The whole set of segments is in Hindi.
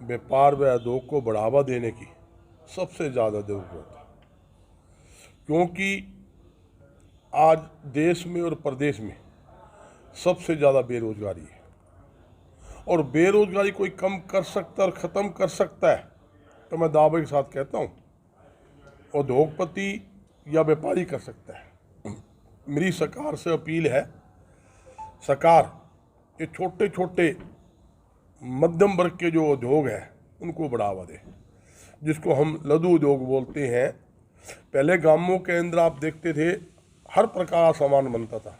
व्यापार व उद्योग को बढ़ावा देने की सबसे ज़्यादा ज़रूरत है, क्योंकि आज देश में और प्रदेश में सबसे ज़्यादा बेरोजगारी है। और बेरोजगारी कोई कम कर सकता है और ख़त्म कर सकता है तो मैं दावे के साथ कहता हूँ उद्योगपति या व्यापारी कर सकता है। मेरी सरकार से अपील है, सरकार ये छोटे छोटे मध्यम वर्ग के जो उद्योग हैं उनको बढ़ावा दे, जिसको हम लघु उद्योग बोलते हैं। पहले गांवों के अंदर आप देखते थे हर प्रकार का सामान बनता था,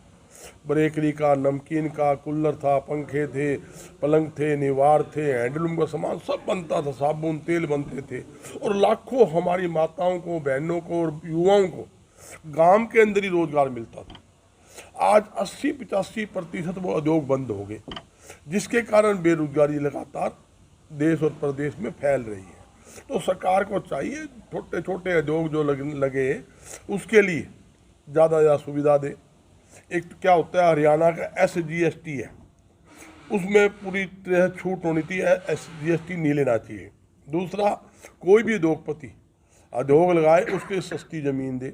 बेकरी का, नमकीन का, कूलर था, पंखे थे, पलंग थे, निवार थे, हैंडलूम का सामान सब बनता था, साबुन तेल बनते थे। और लाखों हमारी माताओं को, बहनों को और युवाओं को गांव के अंदर ही रोजगार मिलता था। आज 80-85% वो उद्योग बंद हो गए, जिसके कारण बेरोजगारी लगातार देश और प्रदेश में फैल रही है। तो सरकार को चाहिए छोटे छोटे उद्योग जो लगे उसके लिए ज़्यादा सुविधा दे। एक तो क्या होता है, हरियाणा का SGST है, उसमें पूरी तरह छूट होनी चाहिए, SGST नहीं लेना चाहिए। दूसरा, कोई भी उद्योगपति उद्योग लगाए उसके सस्ती ज़मीन दे,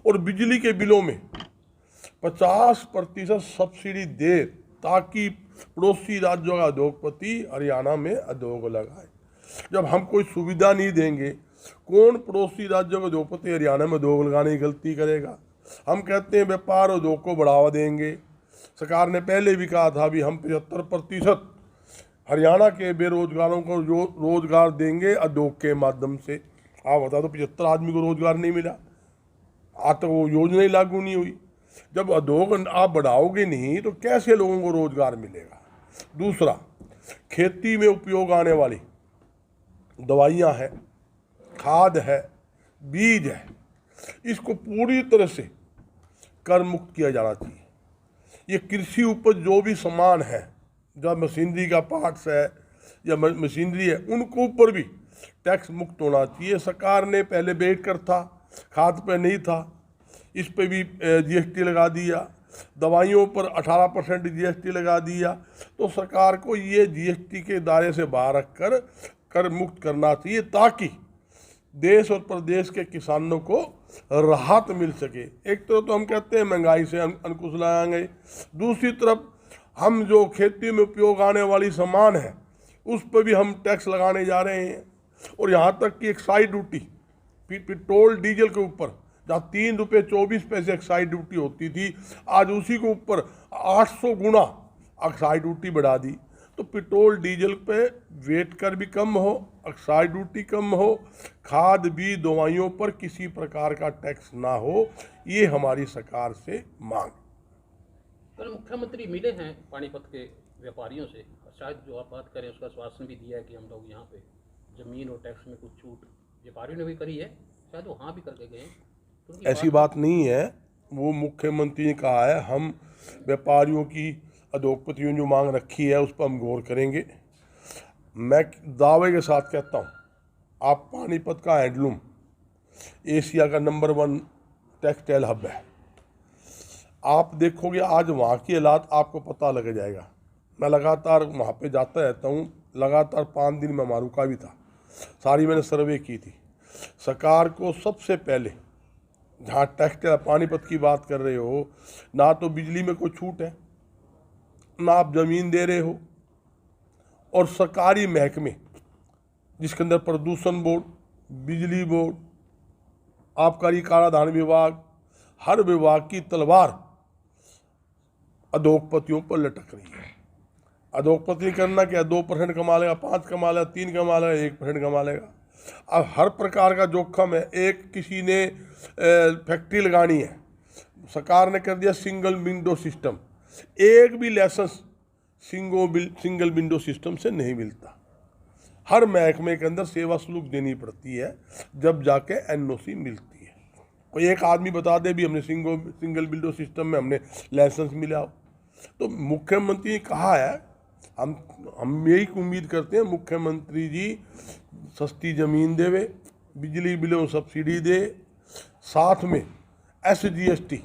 और बिजली के बिलों में 50% सब्सिडी दे, ताकि पड़ोसी राज्यों का उद्योगपति हरियाणा में उद्योग लगाए। जब हम कोई सुविधा नहीं देंगे, कौन पड़ोसी राज्यों का उद्योगपति हरियाणा में उद्योग लगाने की गलती करेगा। हम कहते हैं व्यापार उद्योग को बढ़ावा देंगे। सरकार ने पहले भी कहा था भी हम 75% हरियाणा के बेरोजगारों को रोजगार देंगे उद्योग के माध्यम से। आप बता दो 75 आदमी को रोजगार नहीं मिला, आज तक वो योजना ही लागू नहीं हुई। जब उद्योग आप बढ़ाओगे नहीं तो कैसे लोगों को रोजगार मिलेगा। दूसरा, खेती में उपयोग आने वाली दवाइयाँ हैं, खाद है, बीज है, इसको पूरी तरह से कर मुक्त किया जाना चाहिए। ये कृषि उपज जो भी सामान है, जब मशीनरी का पार्ट्स है या मशीनरी है, उनको ऊपर भी टैक्स मुक्त होना चाहिए। सरकार ने पहले बेट कर था, खाद पे नहीं था, इस पे भी GST लगा दिया। दवाइयों पर 18% GST लगा दिया। तो सरकार को ये GST के दायरे से बाहर रखकर कर मुक्त करना चाहिए, ताकि देश और प्रदेश के किसानों को राहत मिल सके। एक तरफ तो हम कहते हैं महंगाई से अंकुश लगाएंगे, दूसरी तरफ हम जो खेती में उपयोग आने वाली सामान है उस पर भी हम टैक्स लगाने जा रहे हैं। और यहाँ तक कि एक्साइज ड्यूटी पेट्रोल डीजल के ऊपर, जहाँ ₹3.24 एक्साइज ड्यूटी होती थी, आज उसी के ऊपर 800 गुना एक्साइज ड्यूटी बढ़ा दी। तो पेट्रोल डीजल पे वेट कर भी कम हो, एक्साइज ड्यूटी कम हो, खाद बीज दवाइयों पर किसी प्रकार का टैक्स ना हो, ये हमारी सरकार से मांग। कल मुख्यमंत्री मिले हैं पानीपत के व्यापारियों से, शायद जो आप बात करें उसका आश्वासन भी दिया है कि हम लोग यहाँ पे ज़मीन और टैक्स में कुछ छूट व्यापारियों ने भी करी है, शायद वो हाँ भी करके गए हैं। तो ऐसी बात नहीं है, वो मुख्यमंत्री ने कहा है हम व्यापारियों की, उद्योगपतियों ने जो मांग रखी है उस पर हम गौर करेंगे। मैं दावे के साथ कहता हूँ, आप पानीपत का हैंडलूम एशिया का नंबर 1 टेक्सटाइल हब है। आप देखोगे आज वहाँ की हालात आपको पता लग जाएगा। मैं लगातार वहाँ पे जाता रहता हूँ, लगातार 5 दिन में हमारा रुका भी था, सारी मैंने सर्वे की थी। सरकार को सबसे पहले, जहाँ टेक्सटाइल पानीपत की बात कर रहे हो, ना तो बिजली में कोई छूट है, ना आप ज़मीन दे रहे हो, और सरकारी महकमे जिसके अंदर प्रदूषण बोर्ड, बिजली बोर्ड, आबकारी कराधान विभाग, हर विभाग की तलवार उद्योगपतियों पर लटक रही है। उद्योगपति करना क्या, 2% कमा लेगा, 5 कमा लेगा, 3 कमा लेगा, 1% कमा लेगा। अब हर प्रकार का जोखम है। एक किसी ने फैक्ट्री लगानी है, सरकार ने कर दिया सिंगल विंडो सिस्टम, एक भी लाइसेंस सिंगल विंडो सिस्टम से नहीं मिलता। हर महकमे के अंदर सेवा शुल्क देनी पड़ती है, जब जाके NOC मिलती है। कोई एक आदमी बता दे भी हमने सिंगल विंडो सिस्टम में हमने लाइसेंस मिला हो। तो मुख्यमंत्री ने कहा है, हम यही उम्मीद करते हैं मुख्यमंत्री जी सस्ती ज़मीन देवे, बिजली बिलों सब्सिडी दे, साथ में SGST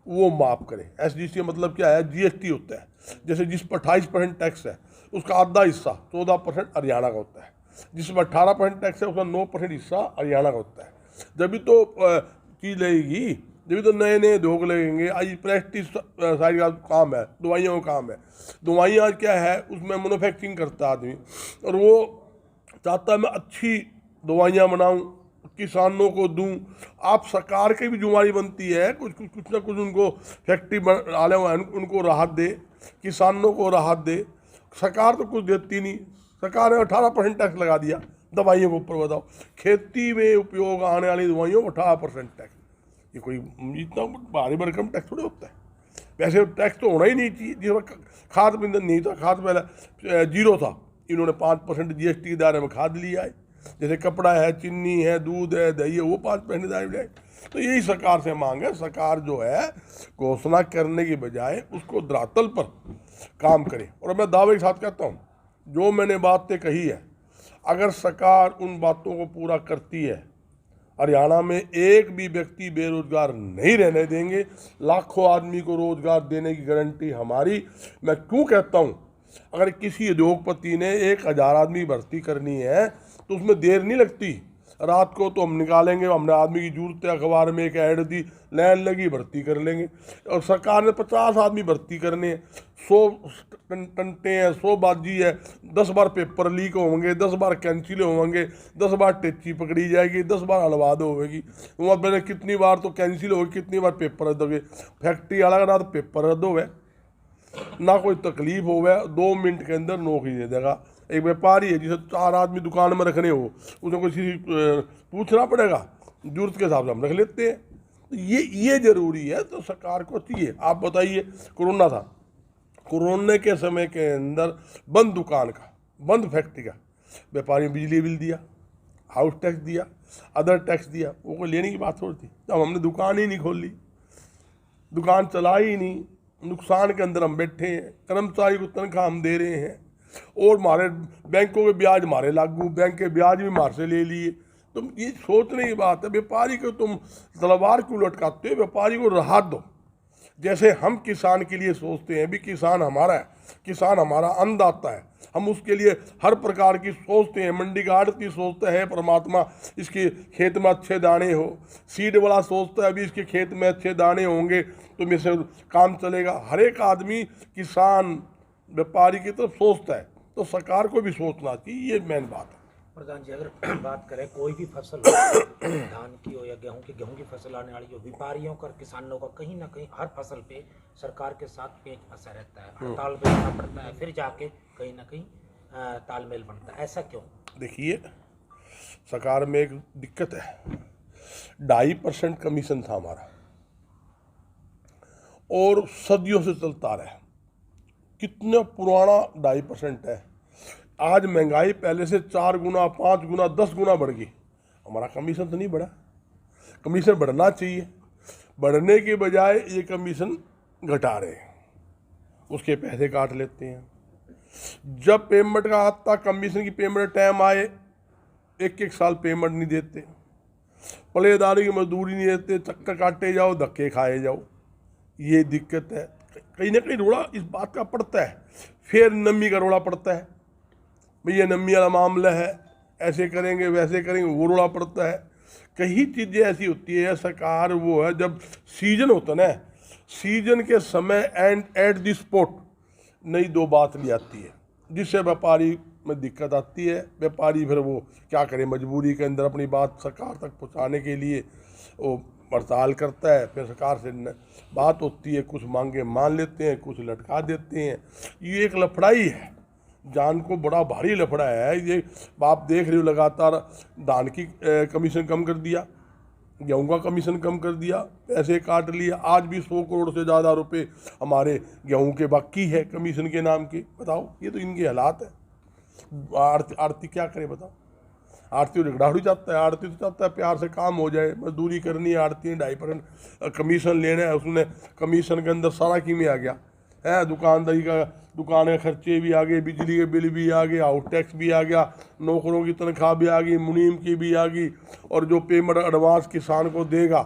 वो माफ़ करें। SGST मतलब क्या है, GST होता है, जैसे जिस पर 28% टैक्स है उसका आधा हिस्सा 14% हरियाणा का होता है, जिसमें 18% टैक्स है उसका 9% हिस्सा हरियाणा का होता है। जब भी तो चीज़ लगेगी, जब भी तो नए नए उद्योग लगेंगे। आज प्रेस्टीज साइड का काम है, दवाइयों का काम है। दवाइयाँ आज क्या है, उसमें मैन्युफैक्चरिंग करता है आदमी, और वो चाहता है मैं अच्छी दवाइयाँ बनाऊँ, किसानों को दूं। आप सरकार की भी जिम्मेदारी बनती है, कुछ ना कुछ उनको फैक्ट्री डाले हुए उनको राहत दे, किसानों को राहत दे। सरकार तो कुछ देती नहीं, सरकार ने 18% टैक्स लगा दिया दवाइयों के ऊपर। बताओ, खेती में उपयोग आने वाली दवाइयों को 18% टैक्स, ये कोई इतना भारी भरकम टैक्स थोड़ी होता है। वैसे टैक्स तो होना ही नहीं चाहिए। जिसमें खाद ईंधन नहीं था, खाद पहले 0 था, इन्होंने 5% GST के दायरे में खाद लिया है। जैसे कपड़ा है, चीनी है, दूध है, दही है, वो 5% दायरे में जाए। तो यही सरकार से मांग है, सरकार जो है घोषणा करने की बजाय उसको धरातल पर काम करे। और मैं दावे के साथ कहता हूँ, जो मैंने बातें कही है, अगर सरकार उन बातों को पूरा करती है, हरियाणा में एक भी व्यक्ति बेरोजगार नहीं रहने देंगे। लाखों आदमी को रोजगार देने की गारंटी हमारी। मैं क्यों कहता हूँ, अगर किसी उद्योगपति ने 1000 आदमी भर्ती करनी है तो उसमें देर नहीं लगती। रात को तो हम निकालेंगे, हमने आदमी की जरूरत है, अखबार में एक ऐड दी, लाइन लगी, भर्ती कर लेंगे। और सरकार ने 50 आदमी भर्ती करने हैं, 100 टंटे हैं, 100 बाजी है, 10 बार पेपर लीक होंगे, 10 बार कैंसिल होंगे, 10 बार टेची पकड़ी जाएगी, 10 बार हलवाद होगी। वहाँ मैंने कितनी बार तो कैंसिल होगी, कितनी बार पेपर रद्द हो गए। फैक्ट्री वाला ना तो पेपर रद्द हो गए, ना कोई तकलीफ हो गया, 2 मिनट के अंदर नौकरी दे देगा। एक व्यापारी है जिसे 4 आदमी दुकान में रखने हो, उसे कोई पूछना पड़ेगा, जरूरत के हिसाब से हम रख लेते हैं। तो ये जरूरी है, तो सरकार को चाहिए। आप बताइए, कोरोना था, कोरोना के समय के अंदर बंद दुकान का, बंद फैक्ट्री का, व्यापारी ने बिजली बिल दिया, हाउस टैक्स दिया, अदर टैक्स दिया, वो कोई लेने की बात थोड़ी थी। जब हमने दुकान ही नहीं खोली, दुकान चलाई ही नहीं, नुकसान के अंदर हम बैठे हैं, कर्मचारी को तनख्वाह हम दे रहे हैं, और हमारे बैंकों के ब्याज हमारे लागू, बैंक के ब्याज भी हमारे से ले लिए। तुम ये सोचने की बात है, व्यापारी को तुम तलवार क्यों लटकाते हो? व्यापारी को राहत दो। जैसे हम किसान के लिए सोचते हैं, भी किसान हमारा है, किसान हमारा अन्नदाता है, हम उसके लिए हर प्रकार की सोचते हैं। मंडी का आड़ती सोचता है परमात्मा इसके खेत में अच्छे दाने हो, सीड वाला सोचता है अभी इसके खेत में अच्छे दाने होंगे तो मेरे से काम चलेगा। हर एक आदमी किसान व्यापारी की तरफ सोचता है, तो सरकार को भी सोचना चाहिए, ये मेन बात है। प्रधान जी, अगर बात करें कोई भी फसल हो, धान की हो या गेहूं की फसल आने वाली हो, व्यापारियों का, किसानों का कहीं ना कहीं हर फसल पे सरकार के साथ पेच फंसा रहता है, हड़ताल पे जाना पड़ता है, फिर जाके कहीं ना कहीं तालमेल बनता है। ऐसा क्यों? देखिए, सरकार में एक दिक्कत है, 2.5% कमीशन था हमारा, और सदियों से चलता रहा। कितना पुराना 2.5% है। आज महंगाई पहले से 4 गुना, 5 गुना, 10 गुना बढ़ गई, हमारा कमीशन तो नहीं बढ़ा। कमीशन बढ़ना चाहिए, बढ़ने के बजाय ये कमीशन घटा रहे हैं, उसके पैसे काट लेते हैं। जब पेमेंट का आता, कमीशन की पेमेंट टाइम आए, 1-1 साल पेमेंट नहीं देते, पलेदारी की मजदूरी नहीं देते, चक्कर काटे जाओ, धक्के खाए जाओ। ये दिक्कत है। कहीं ना कहीं रोड़ा इस बात का पड़ता है, फिर नमी का रोड़ा पड़ता है, भैया नमी वाला मामला है, ऐसे करेंगे वैसे करेंगे, वो रोड़ा पड़ता है। कई चीज़ें ऐसी होती है, सरकार वो है, जब सीजन होता ना, सीजन के समय एंड एट द स्पॉट नई 2 बात ले आती है, जिससे व्यापारी में दिक्कत आती है। व्यापारी फिर वो क्या करे, मजबूरी के अंदर अपनी बात सरकार तक पहुंचाने के लिए वो हड़ताल करता है। फिर सरकार से बात होती है, कुछ मांगे मान लेते हैं, कुछ लटका देते हैं। ये एक लफड़ाई है, जान को बड़ा भारी लफड़ा है ये। आप देख रहे हो, लगातार धान की कमीशन कम कर दिया, गेहूं का कमीशन कम कर दिया, पैसे काट लिया। आज भी 100 करोड़ से ज़्यादा रुपए हमारे गेहूं के बाकी है कमीशन के नाम के। बताओ, ये तो इनके हालात है। आरती क्या करे बताओ? आरती झगड़ाड़ू चाहता है, आरती तो चाहता है प्यार से काम हो जाए, मजदूरी करनी है। आरती ने 2.5% कमीशन लेना है, उसने कमीशन के अंदर सारा कीमे आ गया है, दुकानदारी का, दुकान के खर्चे भी आ गए, बिजली के बिल भी आ गए, हाउस टैक्स भी आ गया, नौकरों की तनख्वाह भी आ गई, मुनीम की भी आ गई, और जो पेमेंट एडवांस किसान को देगा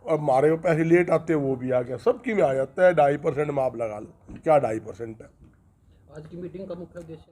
और हमारे को पैसे लेट आते हैं वो भी आ गया। सब की में आ जाता है। 2.5% में आप लगा लो, क्या 2.5% है। आज की मीटिंग का मुख्य उद्देश्य